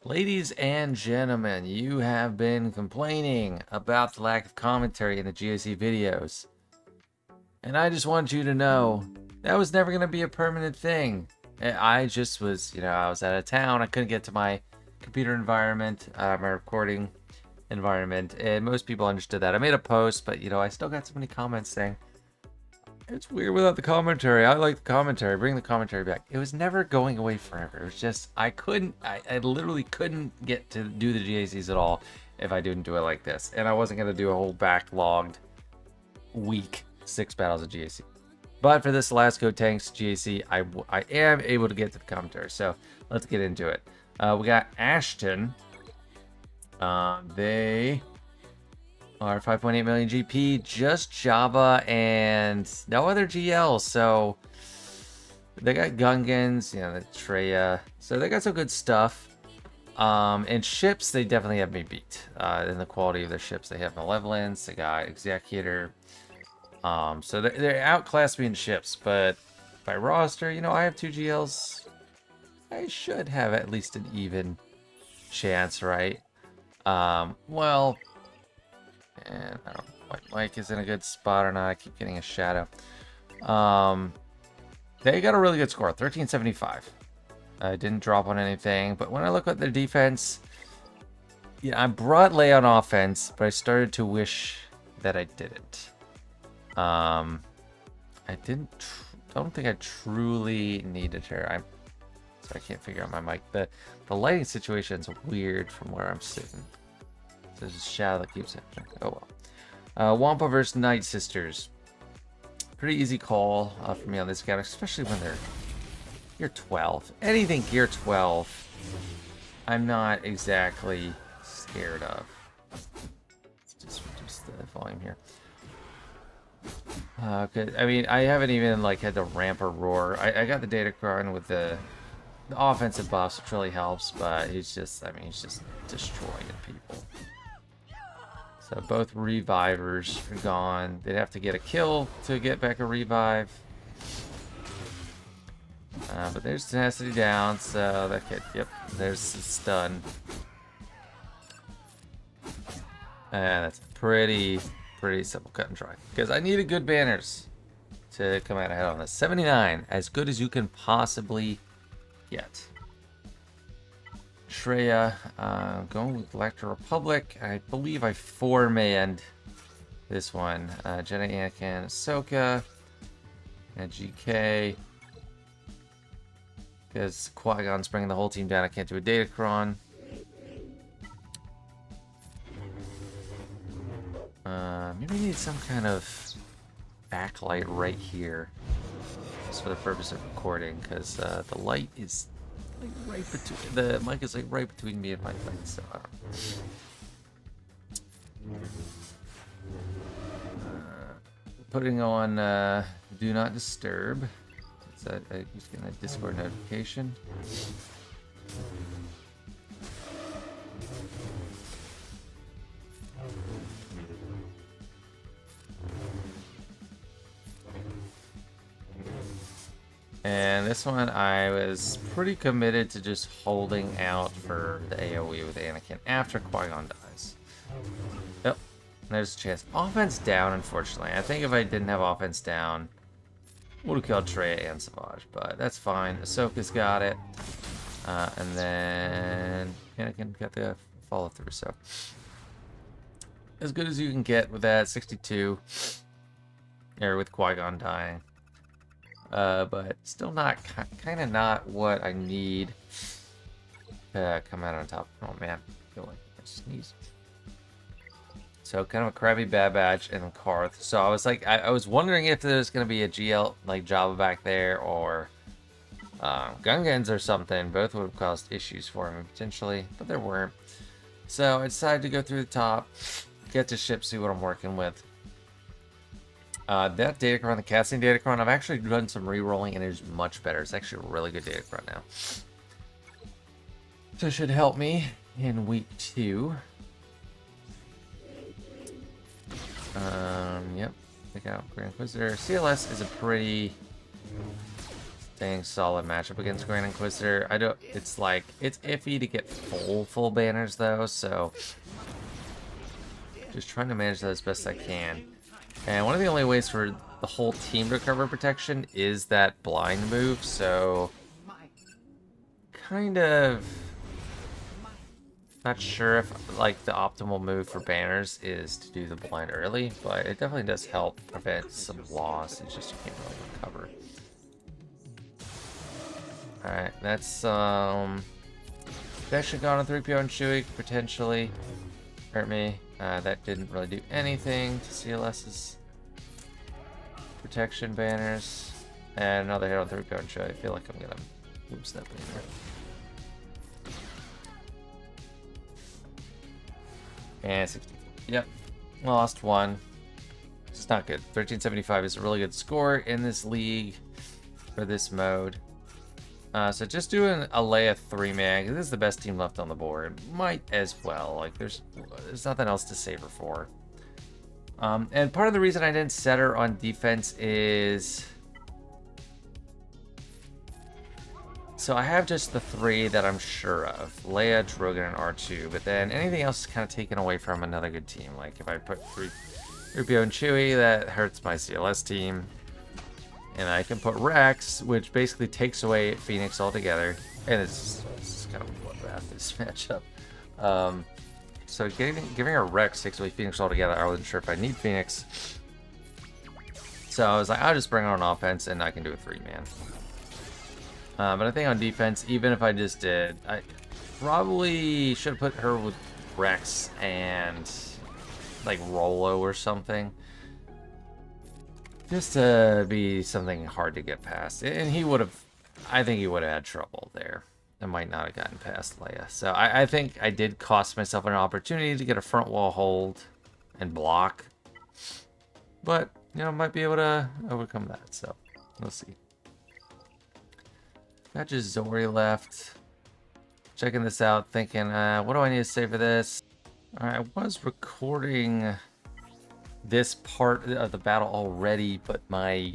Ladies and gentlemen, you have been complaining about the lack of commentary in the GAC videos. And I just want you to know that was never going to be a permanent thing. I just was, I was out of town. I couldn't get to my computer environment, my recording environment. And most people understood that. I made a post, but, I still got so many comments saying, it's weird without the commentary. I like the commentary. Bring the commentary back. It was never going away forever. It was just, I literally couldn't get to do the GACs at all if I didn't do it like this. And I wasn't going to do a whole backlogged week 6 battles of GAC. But for this last Go Tanks GAC, I am able to get to the commentary. So let's get into it. We got Ashton. They are 5.8 million GP, just Java and no other GL. So they got Gungans, the Traya. So they got some good stuff. And ships, they definitely have me beat. In the quality of their ships, they have Malevolence, they got Executor. So they outclassed me in ships, but by roster, I have 2 GLs. I should have at least an even chance, right? Well, and I don't know if Mike is in a good spot or not. I keep getting a shadow. They got a really good score, 1375. I didn't drop on anything, but when I look at their defense, I brought Leia on offense, but I started to wish that I didn't. I don't think I truly needed her. So I can't figure out my mic. The lighting situation's weird from where I'm sitting. There's a shadow that keeps happening. Oh well. Wampa versus Night Sisters. Pretty easy call for me on this guy, especially when they're gear 12. Anything gear 12, I'm not exactly scared of. Let's just reduce the volume here. Good. I mean, I haven't even had to ramp or roar. I got the Datacron with the offensive buffs, which really helps, but he's just destroying people. So both revivers are gone. They'd have to get a kill to get back a revive. But there's tenacity down, so that could, yep, there's the stun. And that's pretty simple cut and dry. Because I needed good banners to come out ahead on this. 79, as good as you can possibly get. Traya, going with Galactic Republic. I believe I 4-manned this one. Jedi, Anakin, Ahsoka, and GK. Because Qui-Gon's bringing the whole team down. I can't do a Datacron. Maybe I need some kind of backlight right here. Just for the purpose of recording. Because the light is right between, the mic is right between me and my light, so I don't know. Putting on Do Not Disturb. So I'm just getting a Discord notification. And this one, I was pretty committed to just holding out for the AoE with Anakin after Qui-Gon dies. Yep, there's a chance. Offense down, unfortunately. I think if I didn't have offense down, would have killed Traya and Savage, but that's fine. Ahsoka's got it. And then Anakin got the follow through, so. As good as you can get with that, 62. Or with Qui-Gon dying. But still not, kind of not what I need to come out on top. Oh man, I feel like I sneezed. So kind of a crappy Bad Batch and Karth. So I was I was wondering if there's going to be a GL, Java back there, or Gungans or something. Both would have caused issues for me, potentially, but there weren't. So I decided to go through the top, get to ship, see what I'm working with. That Datacron, the casting Datacron, I've actually done some re-rolling and it's much better. It's actually a really good Datacron now. So it should help me in week 2. Yep. Pick out Grand Inquisitor. CLS is a pretty dang solid matchup against Grand Inquisitor. I don't. It's like it's iffy to get full banners though, so just trying to manage that as best I can. And one of the only ways for the whole team to recover protection is that blind move, so kind of not sure if like the optimal move for banners is to do the blind early, but it definitely does help prevent some loss. It's just you can't really recover. Alright, that's that should go on a 3PO and Chewie, potentially hurt me. That didn't really do anything to CLS's protection banners. And another hit on 3PO and Chewie. I feel like I'm gonna move step in here. And 64. Yep. Lost one. It's not good. 1375 is a really good score in this league for this mode. So just doing a Leia 3-man, because this is the best team left on the board. Might as well. Like, there's nothing else to save her for. And part of the reason I didn't set her on defense is... So I have just the 3 that I'm sure of. Leia, Drogon, and R2. But then anything else is kind of taken away from another good team. Like, if I put 3PO and Chewie, that hurts my CLS team. And I can put Rex, which basically takes away Phoenix altogether. And it's kind of a bloodbath, this matchup. So giving her Rex takes away Phoenix altogether. I wasn't sure if I need Phoenix. So I was like, I'll just bring her on offense and I can do a 3-man. But I think on defense, even if I just did, I probably should have put her with Rex and like Rolo or something. Just to be something hard to get past. And he would have, I think he would have had trouble there. I might not have gotten past Leia. So I think I did cost myself an opportunity to get a front wall hold and block. But, you know, might be able to overcome that. So, we'll see. Got just Zori left. Checking this out, thinking, what do I need to say for this? Alright, I was recording this part of the battle already, but my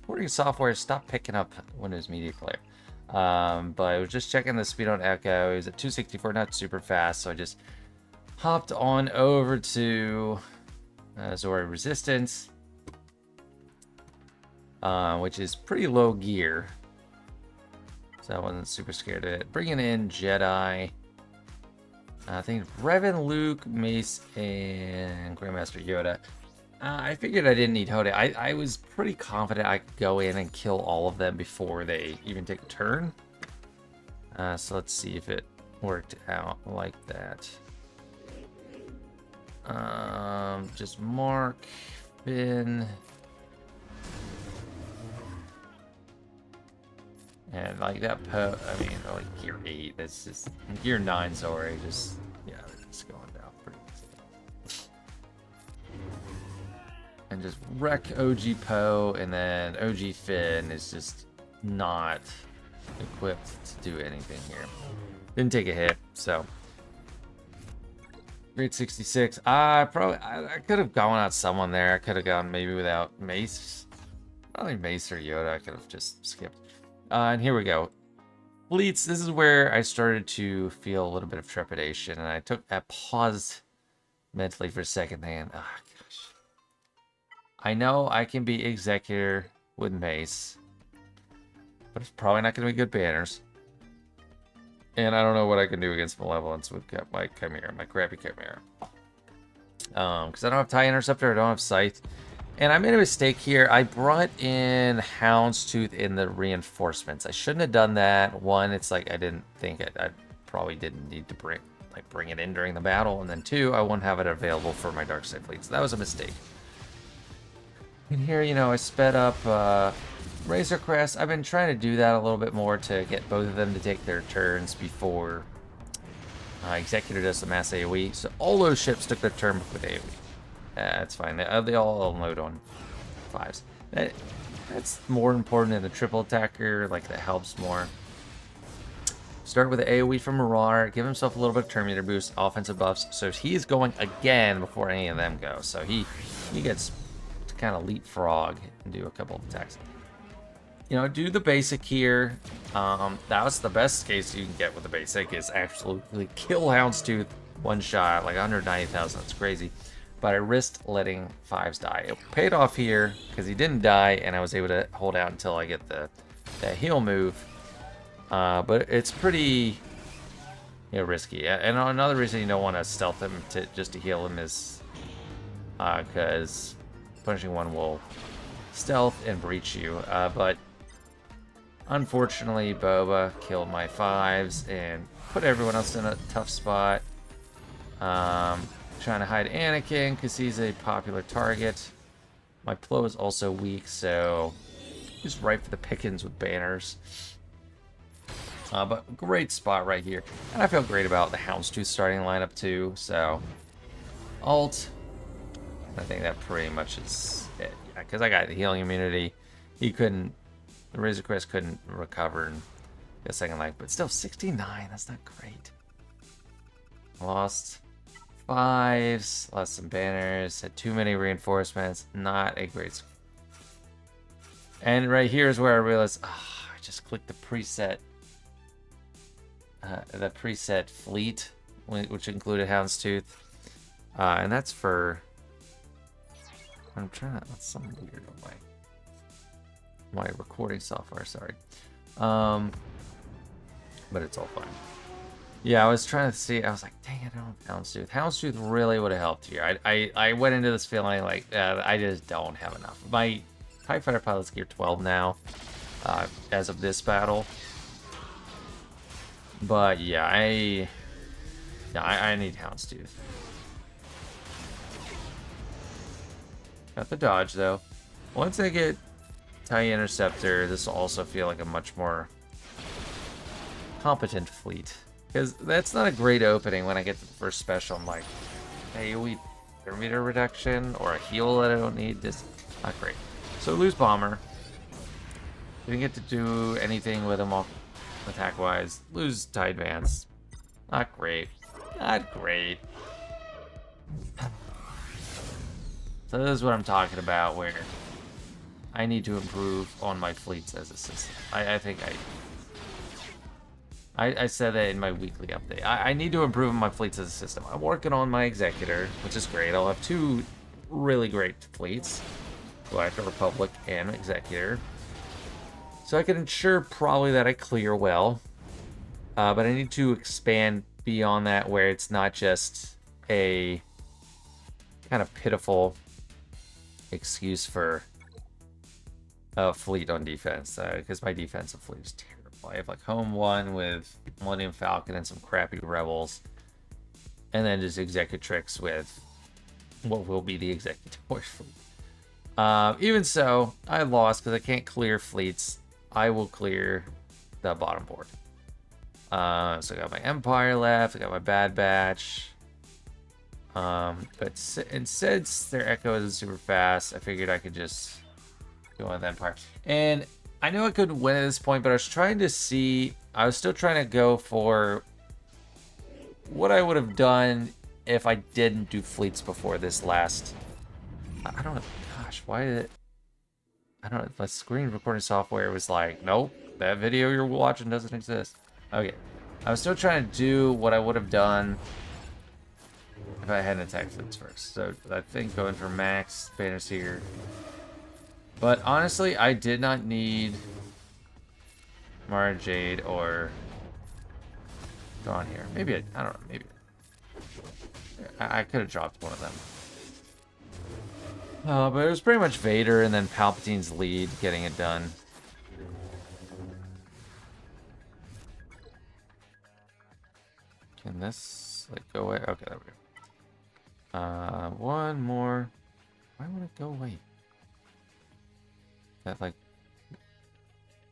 recording software stopped picking up Windows Media Player. But I was just checking the speed on Echo. It was at 264, not super fast, so I just hopped on over to Zori Resistance, which is pretty low gear. So I wasn't super scared of it. Bringing in Jedi. I think Revan, Luke, Mace, and Grandmaster Yoda. I figured I didn't need Hode. I was pretty confident I could go in and kill all of them before they even take a turn. So let's see if it worked out like that. Just Mark, Finn. And like that I mean, like gear 8, that's just, gear 9's already just, yeah, they're just going down pretty easy. And just wreck OG Poe, and then OG Finn is just not equipped to do anything here. Didn't take a hit, so. Grade 66. I could have gone out someone there. I could have gone maybe without Mace. Probably Mace or Yoda. I could have just skipped. And here we go. Fleets, this is where I started to feel a little bit of trepidation, and I paused mentally for a second thinking, oh gosh. I know I can be Executor with Mace, but it's probably not going to be good banners. And I don't know what I can do against Malevolence with my Chimaera, my crappy Chimaera. Because I don't have TIE Interceptor, I don't have Scythe. And I made a mistake here. I brought in Houndstooth in the reinforcements. I shouldn't have done that. One, it's like I didn't think I probably didn't need to bring it in during the battle. And then two, I wouldn't have it available for my Darkside fleet. So that was a mistake. And here, you know, I sped up Razor Crest. I've been trying to do that a little bit more to get both of them to take their turns before Executor does the mass AoE. So all those ships took their turn with AoE. That's fine. They all unload on 5s. That's more important than the triple attacker. Like, that helps more. Start with the AoE from Marauder. Give himself a little bit of turn meter boost, offensive buffs. So he's going again before any of them go. So he gets to kind of leapfrog and do a couple of attacks. You know, do the basic here. That was the best case you can get with the basic, is absolutely kill Houndstooth one shot, like 190,000. That's crazy. But I risked letting 5s die. It paid off here because he didn't die, and I was able to hold out until I get that heal move. But it's pretty, risky. And another reason you don't want to stealth him just to heal him is because punishing one will stealth and breach you. But unfortunately, Boba killed my 5s and put everyone else in a tough spot. Trying to hide Anakin because he's a popular target. My Plo is also weak, so he's right for the pickings with banners. But great spot right here. And I feel great about the Houndstooth starting lineup too, so ult. I think that pretty much is it. Yeah, because I got the healing immunity. The Razor Crest couldn't recover in the second leg, but still 69, that's not great. Lost 5s, lost some banners, had too many reinforcements, not a great score. And right here is where I realized, I just clicked the preset fleet, which included Houndstooth, and that's for, that's something weird on my recording software, sorry. But it's all fine. Yeah, I was trying to see. I was like, dang it, I don't have Houndstooth. Houndstooth really would have helped here. I went into this feeling like I just don't have enough. My TIE Fighter pilot's gear 12 now, as of this battle. But yeah, I need Houndstooth. Got the dodge though. Once I get TIE Interceptor, this will also feel like a much more competent fleet. Because that's not a great opening when I get the first special. I'm like, hey, we meter reduction or a heal that I don't need. This not great. So lose Bomber. Didn't get to do anything with him attack wise. Lose TIE Advance. Not great. Not great. So this is what I'm talking about, where I need to improve on my fleets as a system. I think I said that in my weekly update. I need to improve my fleets as a system. I'm working on my Executor, which is great. I'll have 2 really great fleets, Galactic Republic and Executor. So I can ensure probably that I clear well. But I need to expand beyond that, where it's not just a kind of pitiful excuse for a fleet on defense, because my defensive fleet is terrible. I have like Home 1 with Millennium Falcon and some crappy Rebels, and then just Executrix with what will be the Executor fleet. Even so, I lost because I can't clear fleets. I will clear the bottom board. So I got my Empire left, I got my Bad Batch. And since their Echo isn't super fast, I figured I could just go on that Empire. And I knew I couldn't win at this point, but I was trying to see. I was still trying to go for what I would have done if I didn't do fleets before this last. I don't know. Gosh, why did it? I don't know. My screen recording software was like, nope, that video you're watching doesn't exist. Okay. I was still trying to do what I would have done if I hadn't attacked fleets first. So I think going for max banners here. But honestly, I did not need Mara Jade or Dawn here. Maybe I don't know. Maybe I could have dropped one of them. But it was pretty much Vader and then Palpatine's lead getting it done. Can this like go away? Okay, there we go. One more. Why would it go away? That like,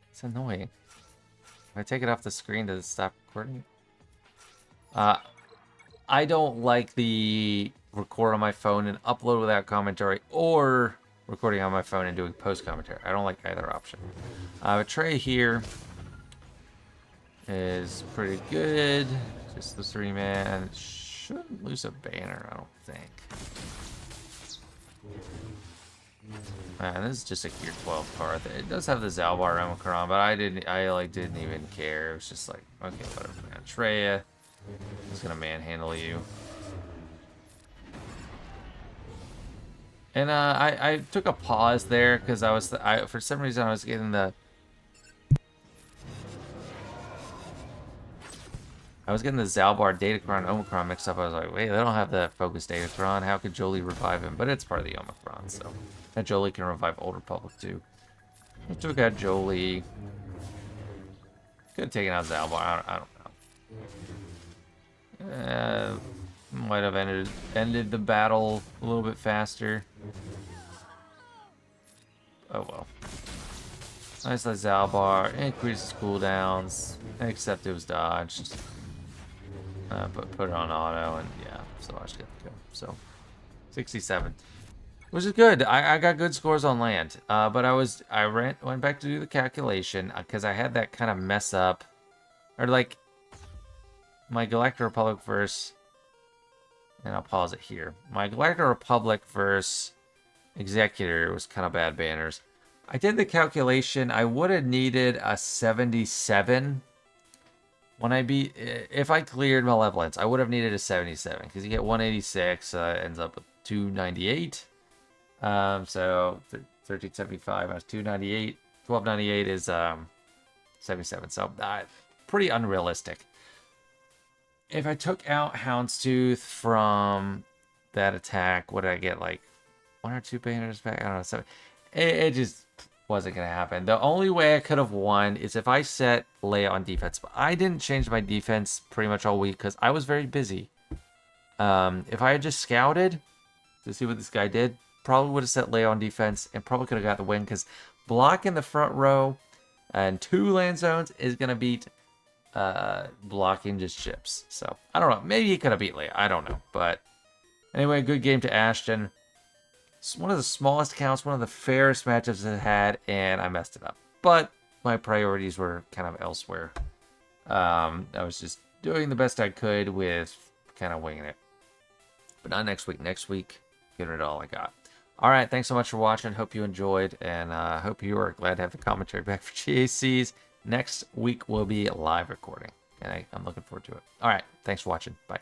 it's annoying. If I take it off the screen, does it stop recording? I don't like the record on my phone and upload without commentary, or recording on my phone and doing post commentary. I don't like either option. Traya here is pretty good. Just the 3-man. Shouldn't lose a banner, I don't think. Man, this is just a Gear 12 card. It does have the Zaalbar Omicron, but I didn't even care. It was just like, okay, whatever, man. Traya is gonna manhandle you. And I took a pause there because for some reason I was getting the Zaalbar Datacron Omicron mixed up. I was like, wait, they don't have the Focus Datacron. How could Jolie revive him? But it's part of the Omicron, so that Jolie can revive Old Republic too. I took out Jolie. Could have taken out Zaalbar. I don't know. Might have ended the battle a little bit faster. Oh well. Nice like Zaalbar. Increases cooldowns. Except it was dodged. But put it on auto, and yeah, so I should get to go. So 67, which is good. I got good scores on land. But I went back to do the calculation because I had that kind of mess up, or like my Galactic Republic versus, and I'll pause it here. My Galactic Republic versus Executor was kind of bad banners. I did the calculation. I would have needed a 77. If I cleared Malevolence, I would have needed a 77 because you get 186, ends up with 298. So 1375 minus 298, 1298 is 77. So pretty unrealistic. If I took out Houndstooth from that attack, what did I get? Like 1 or 2 banners back? I don't know. So it just wasn't going to happen. The only way I could have won is if I set Leia on defense. But I didn't change my defense pretty much all week because I was very busy. If I had just scouted to see what this guy did, probably would have set Leia on defense and probably could have got the win because blocking the front row and 2 land zones is going to beat blocking just ships. So, I don't know. Maybe he could have beat Leia. I don't know. But anyway, good game to Ashton. It's one of the smallest accounts, one of the fairest matchups it had, and I messed it up. But my priorities were kind of elsewhere. I was just doing the best I could with kind of winging it. But not next week. Next week, giving it all I got. All right, thanks so much for watching. Hope you enjoyed, and hope you are glad to have the commentary back for GACs. Next week will be live recording, and I'm looking forward to it. All right, thanks for watching. Bye.